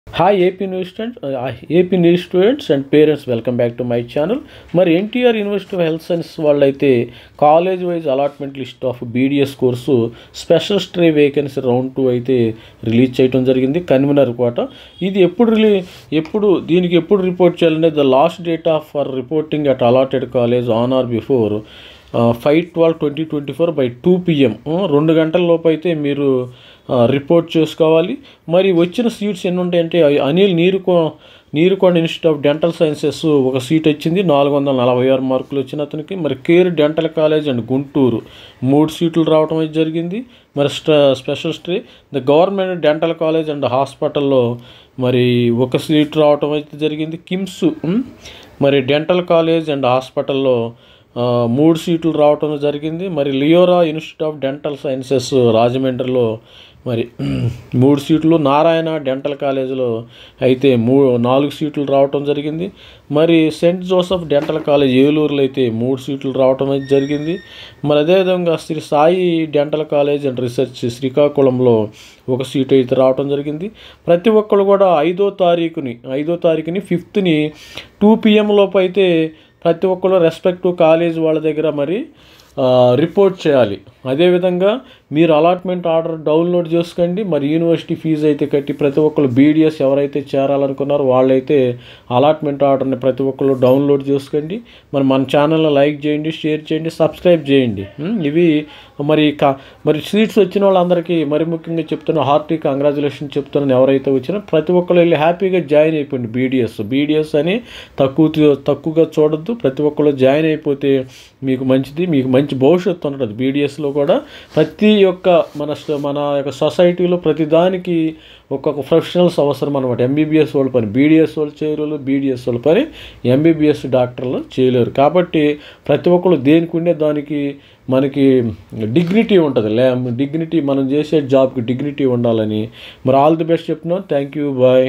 Hi AP news students and parents, welcome back to my channel. మరి NTR university of health science వాళ్ళైతే college wise allotment list of BDS course special stray vacancy round 2 అయితే release చేయడం జరిగింది. Convener కోట ఇది దీనికి ఎప్పుడు report చేయాలంటే the last date of for reporting at allotted college on are before 5/12/2024 by 2 PM 2 గంటల లోపు అయితే మీరు రిపోర్ట్ చేసుకోవాలి. మరి వచ్చిన సీట్స్ ఎన్ని ఉంటాయంటే Anil Neerukonda institute of dental sciences ఒక సీట్ వచ్చింది, 446 మార్కులు వచ్చిన అతనికి. మరి care dental college and Guntur 3 సీట్లు రావడం అయితే జరిగింది. మరి special stray the government dental college and హాస్పిటల్లో మరి ఒక సీట్ రావడం అయితే జరిగింది. కిమ్స్ మరి డెంటల్ కాలేజ్ అండ్ హాస్పిటల్లో 3 సీట్లు రావటం జరిగింది. మరి Leora institute of dental sciences రాజమండ్రిలో మరి 3 సీట్లు, నారాయణ డెంటల్ కాలేజీలో అయితే 4 సీట్లు రావటం జరిగింది. మరి సెయింట్ జోసెఫ్ డెంటల్ కాలేజ్ ఏలూరులో అయితే 3 సీట్లు రావటం అయితే జరిగింది. మరి అదేవిధంగా Sri Sai dental college and research శ్రీకాకుళంలో ఒక సీట్ అయితే రావటం జరిగింది. ప్రతి ఒక్కరు కూడా 5వ తారీఖుని 5th 2 PM లోపు అయితే ప్రతి ఒక్కరు రెస్పెక్టివ్ కాలేజ్ వాళ్ళ దగ్గర మరి రిపోర్ట్ చేయాలి. అదేవిధంగా మీరు అలాట్మెంట్ ఆర్డర్ డౌన్లోడ్ చేసుకోండి. మరి యూనివర్సిటీ ఫీజు అయితే కట్టి ప్రతి ఒక్కరు బీడీఎస్ ఎవరైతే చేరాలనుకున్నారో వాళ్ళైతే అలాట్మెంట్ ఆర్డర్ని ప్రతి ఒక్కరు డౌన్లోడ్ చేసుకోండి. మరి మన ఛానల్ని లైక్ చేయండి, షేర్ చేయండి, సబ్స్క్రైబ్ చేయండి. ఇవి మరి సీట్స్ వచ్చిన వాళ్ళందరికీ మరి ముఖ్యంగా చెప్తున్నా, హార్టీ కంగ్రాచులేషన్ చెప్తున్నాను. ఎవరైతే వచ్చినా ప్రతి ఒక్కరు వెళ్ళి హ్యాపీగా జాయిన్ అయిపోయింది. బీడీఎస్ అని తక్కువగా చూడొద్దు. ప్రతి ఒక్కరు జాయిన్ అయిపోతే మీకు మంచిది, మీకు మంచి భవిష్యత్తు ఉంటుంది. బీడీఎస్లో కూడా ప్రతి ఒక్క మన యొక్క సొసైటీలో ప్రతిదానికి ఒక్కొక్క ప్రొఫెషనల్స్ అవసరం అనమాట. ఎంబీబీఎస్ వాళ్ళ పని బీడీఎస్ వాళ్ళు చేయలేరు, బీడీఎస్ వాళ్ళ పని ఎంబీబీఎస్ డాక్టర్లు చేయలేరు. కాబట్టి ప్రతి ఒక్కరు దేనికి ఉండే దానికి మనకి డిగ్నిటీ ఉంటుంది. డిగ్నిటీ మనం చేసే జాబ్కి డిగ్నిటీ ఉండాలని మరి ఆల్ ది బెస్ట్ చెప్తున్నాను. Thank you, bye.